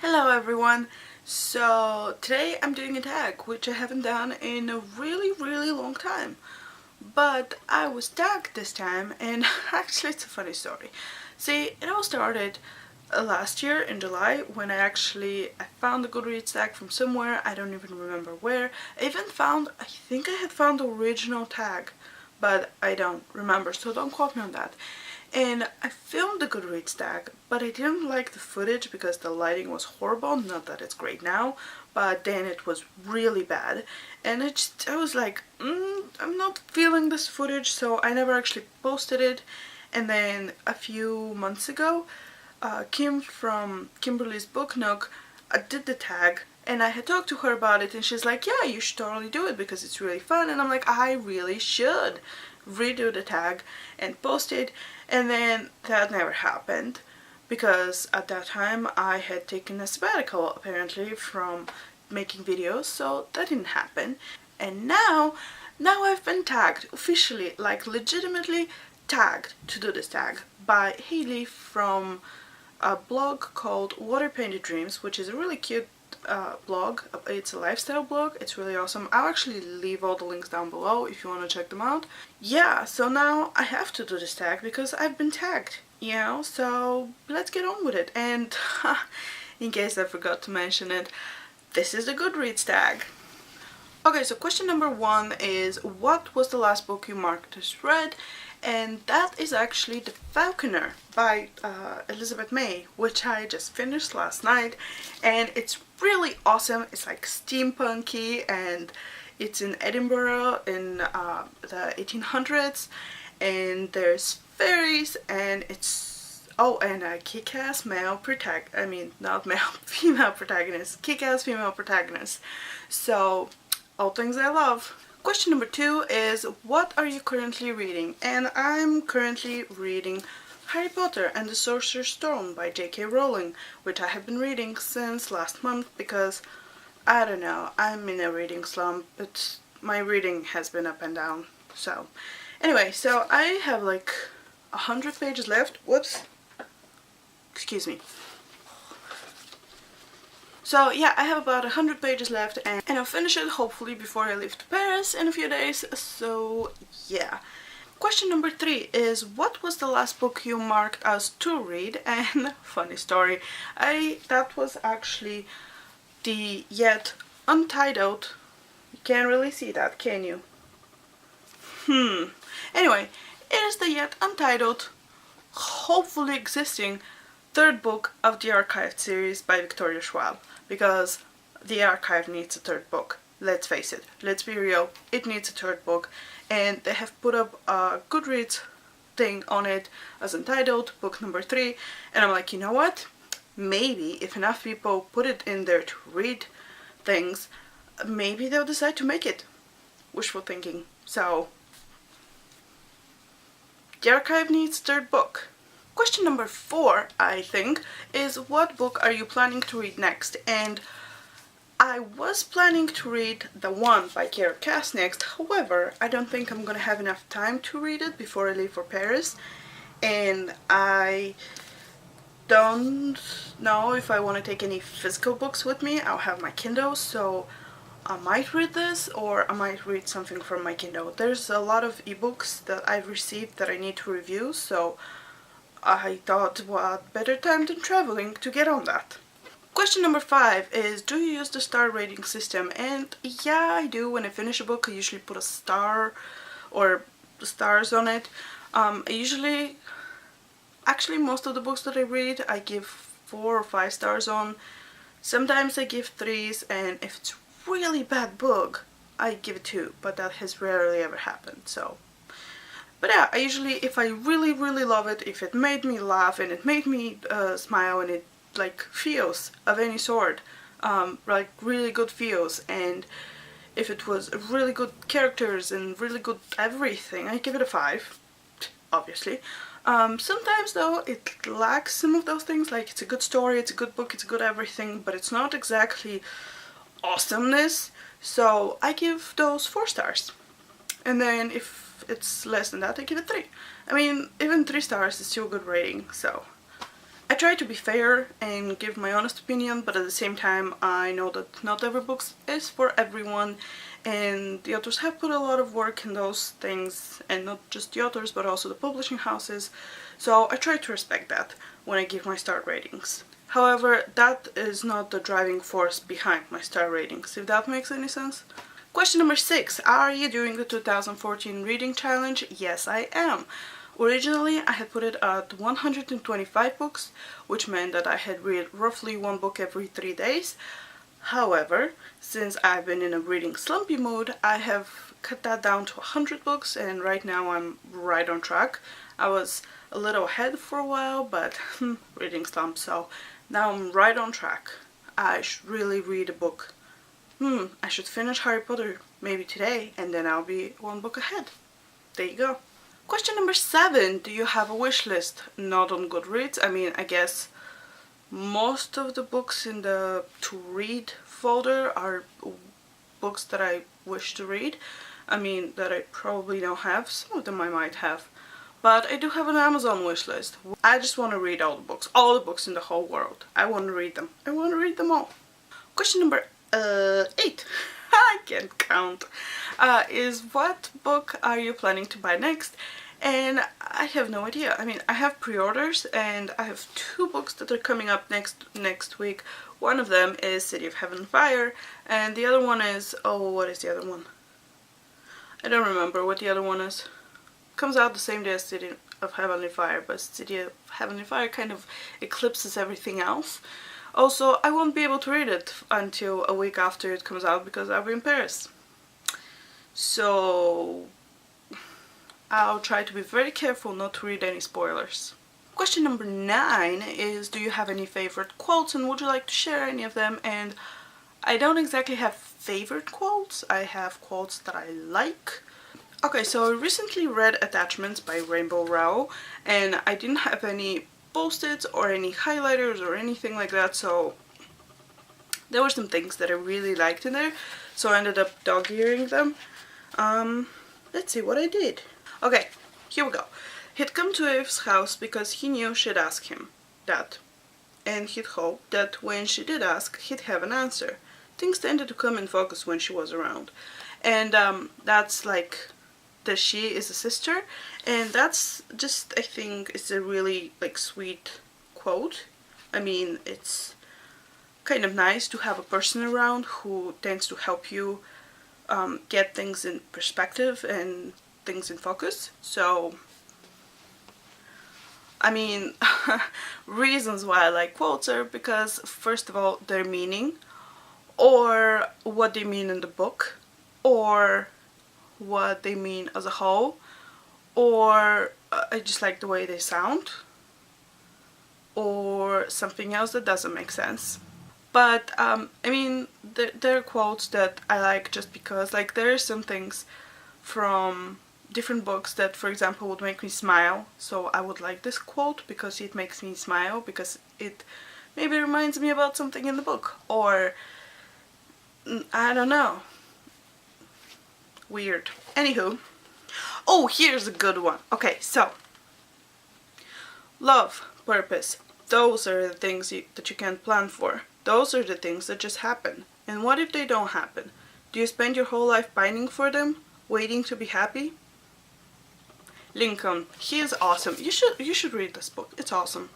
Hello everyone! So today I'm doing a tag which I haven't done in a really long time. But I was tagged this time and actually it's a funny story. See, it all started last year in July when I found the Goodreads tag from somewhere, I don't even remember where. I think I had found the original tag, but I don't remember, so don't quote me on that. And I filmed the Goodreads tag, but I didn't like the footage because the lighting was horrible. Not that it's great now, but then it was really bad. And I was like, I'm not feeling this footage, so I never actually posted it. And then a few months ago, Kim from Kimberly's Book Nook did the tag, and I had talked to her about it, and she's like, yeah, you should totally do it because it's really fun. And I'm like, I really should redo the tag and post it. And then that never happened because at that time I had taken a sabbatical apparently from making videos, so that didn't happen. And now I've been tagged officially, like legitimately tagged to do this tag by Haley from a blog called Water Painted Dreams, which is a really cute blog. It's a lifestyle blog. It's really awesome. I'll actually leave all the links down below if you want to check them out. Yeah, so now I have to do this tag because I've been tagged, you know, so let's get on with it. And in case I forgot to mention it, this is the Goodreads tag. Okay, so question number 1 is, what was the last book you marked as read? And that is actually The Falconer by Elizabeth May, which I just finished last night, and it's really awesome. It's like steampunky, and it's in Edinburgh in the 1800s, and there's fairies, and it's and a kick-ass female protagonist, kick-ass female protagonist. So all things I love. Question number 2 is, what are you currently reading? And I'm currently reading Harry Potter and the Sorcerer's Stone by J.K. Rowling, which I have been reading since last month because, I don't know, I'm in a reading slump, but my reading has been up and down. So, anyway, so I have like 100 pages left. Whoops. Excuse me. So yeah, I have about 100 pages left, and I'll finish it hopefully before I leave to Paris in a few days, so yeah. Question number 3 is, what was the last book you marked as to read? And funny story, that was actually the yet untitled, you can't really see that, can you? Anyway, it is the yet untitled, hopefully existing, 3rd book of the Archived series by Victoria Schwab, because the Archive needs a 3rd book. Let's face it, let's be real, it needs a 3rd book, and they have put up a Goodreads thing on it as entitled book number 3, and I'm like, you know what, maybe if enough people put it in there to read things, maybe they'll decide to make it. Wishful thinking. So the Archive needs a 3rd book. Question number 4, I think, is, what book are you planning to read next? And I was planning to read The One by Kiera Cass next. However, I don't think I'm gonna have enough time to read it before I leave for Paris, and I don't know if I want to take any physical books with me. I'll have my Kindle, so I might read this, or I might read something from my Kindle. There's a lot of ebooks that I've received that I need to review, so I thought, what better time than traveling to get on that. Question number 5 is, do you use the star rating system? And yeah, I do. When I finish a book, I usually put a star or stars on it. Actually most of the books that I read, I give 4 or 5 stars on. Sometimes I give 3s, and if it's a really bad book, I give it 2, but that has rarely ever happened, so. But yeah, I usually, if I really love it, if it made me laugh and it made me smile, and it like feels of any sort, like really good feels, and if it was really good characters and really good everything, I give it a 5, obviously. Sometimes though it lacks some of those things, like it's a good story, it's a good book, it's a good everything, but it's not exactly awesomeness, so I give those 4 stars. And then if it's less than that, I give it 3. I mean, even 3 stars is still a good rating, so I try to be fair and give my honest opinion, but at the same time I know that not every book is for everyone, and the authors have put a lot of work in those things, and not just the authors but also the publishing houses, so I try to respect that when I give my star ratings. However, that is not the driving force behind my star ratings, if that makes any sense. Question number 6. Are you doing the 2014 reading challenge? Yes, I am. Originally, I had put it at 125 books, which meant that I had read roughly one book every 3 days. However, since I've been in a reading slumpy mood, I have cut that down to 100 books, and right now I'm right on track. I was a little ahead for a while, but reading slump, so now I'm right on track. I should really read a book. I should finish Harry Potter maybe today, and then I'll be one book ahead. There you go. Question number 7. Do you have a wish list? Not on Goodreads. I mean, I guess most of the books in the to read folder are books that I wish to read. I mean, that I probably don't have. Some of them I might have. But I do have an Amazon wish list. I just want to read all the books in the whole world. I want to read them. I want to read them all. Question number 8. I can't count. Is what book are you planning to buy next? And I have no idea. I mean, I have pre-orders, and I have 2 books that are coming up next week. One of them is City of Heaven and Fire, and the other one is, oh, what is the other one? I don't remember what the other one is. Comes out the same day as City of Heavenly Fire, but City of Heavenly Fire kind of eclipses everything else. Also, I won't be able to read it until a week after it comes out because I'll be in Paris. So I'll try to be very careful not to read any spoilers. Question number 9 is, do you have any favorite quotes and would you like to share any of them? And I don't exactly have favorite quotes. I have quotes that I like. Okay, so I recently read Attachments by Rowell, and I didn't have any post-its or any highlighters or anything like that, so there were some things that I really liked in there, so I ended up dog-earing them. Let's see what I did. Okay, here we go. He'd come to Eve's house because he knew she'd ask him that, and he'd hoped that when she did ask, he'd have an answer. Things tended to come in focus when she was around, and that's like that she is a sister, and that's just, I think, it's a really like sweet quote. I mean, it's kind of nice to have a person around who tends to help you get things in perspective and things in focus. So I mean, reasons why I like quotes are because, first of all, their meaning, or what they mean in the book, or what they mean as a whole, or I just like the way they sound, or something else that doesn't make sense. But I mean, there are quotes that I like just because, like, there are some things from different books that, for example, would make me smile. So I would like this quote because it makes me smile, because it maybe reminds me about something in the book, or I don't know. Weird. Anywho. Oh, here's a good one. Okay, so love, purpose, those are the things that you can't plan for. Those are the things that just happen. And what if they don't happen? Do you spend your whole life pining for them, waiting to be happy? Lincoln. He is awesome. You should read this book. It's awesome.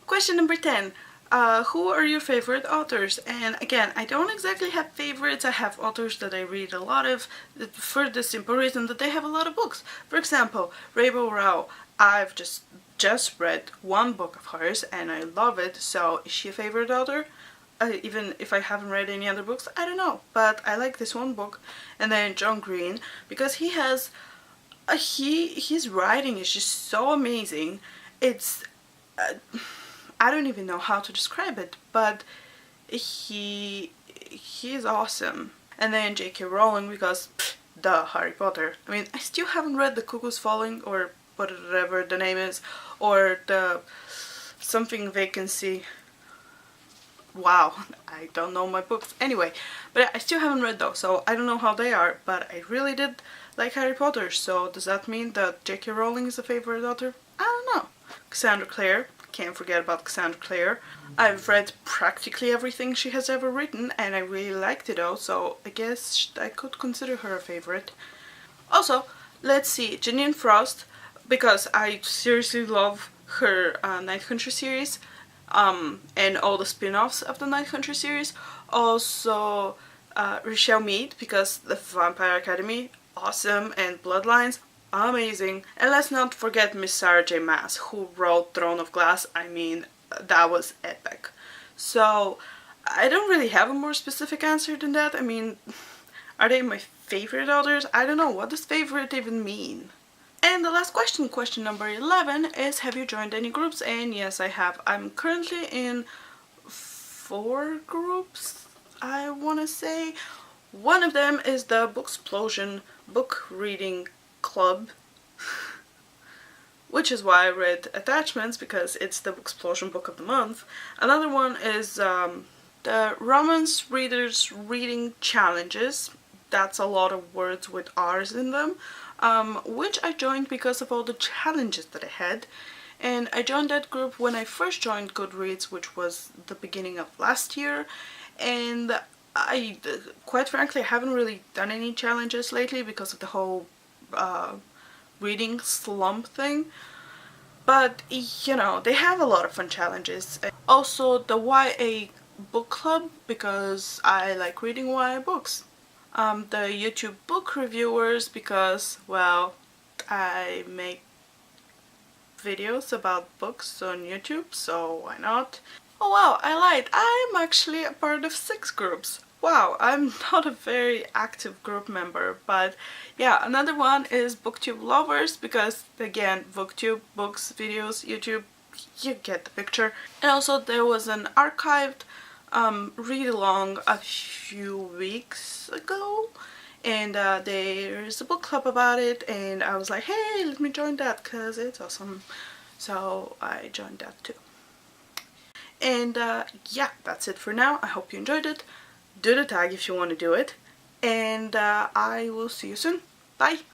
Question number 10. Who are your favorite authors? And again, I don't exactly have favorites. I have authors that I read a lot of, for the simple reason that they have a lot of books. For example, Rowell. I've just read one book of hers and I love it. So is she a favorite author? Even if I haven't read any other books, I don't know. But I like this one book. And then John Green, because he has his writing is just so amazing. It's I don't even know how to describe it, but he is awesome. And then J.K. Rowling, because duh, Harry Potter. I mean, I still haven't read The Cuckoo's Falling, or whatever the name is, or the something Vacancy. Wow, I don't know my books. Anyway, but I still haven't read those, so I don't know how they are, but I really did like Harry Potter. So does that mean that J.K. Rowling is a favorite author? I don't know. Cassandra Clare. can't forget about Cassandra Clare. I've read practically everything she has ever written and I really liked it all, so I guess I could consider her a favorite. Also, let's see, Janine Frost, because I seriously love her Night Country series and all the spin-offs of the Night Country series. Also, Rochelle Mead, because the Vampire Academy, awesome, and Bloodlines, amazing. And let's not forget Miss Sarah J Maas, who wrote Throne of Glass. I mean, that was epic. So, I don't really have a more specific answer than that. I mean, are they my favorite authors? I don't know, what does favorite even mean? And the last question, question number 11, is have you joined any groups? And yes, I have. I'm currently in 4 groups, I want to say. One of them is the Booksplosion book reading club, which is why I read Attachments, because it's the Booksplosion book of the month. Another one is the Romance Readers Reading Challenges. That's a lot of words with R's in them, which I joined because of all the challenges that I had. And I joined that group when I first joined Goodreads, which was the beginning of last year. And I, quite frankly, haven't really done any challenges lately because of the whole reading slump thing. But, you know, they have a lot of fun challenges. Also, the YA book club, because I like reading YA books. The YouTube book reviewers, because, well, I make videos about books on YouTube, so why not? Oh wow, I lied. I'm actually a part of 6 groups. Wow, I'm not a very active group member, but yeah, another one is Booktube Lovers, because again, Booktube, books, videos, YouTube, you get the picture. And also there was an archived read-along a few weeks ago, and there's a book club about it, and I was like, hey, let me join that because it's awesome. So I joined that too. And yeah, that's it for now. I hope you enjoyed it. Do the tag if you want to do it, and I will see you soon. Bye!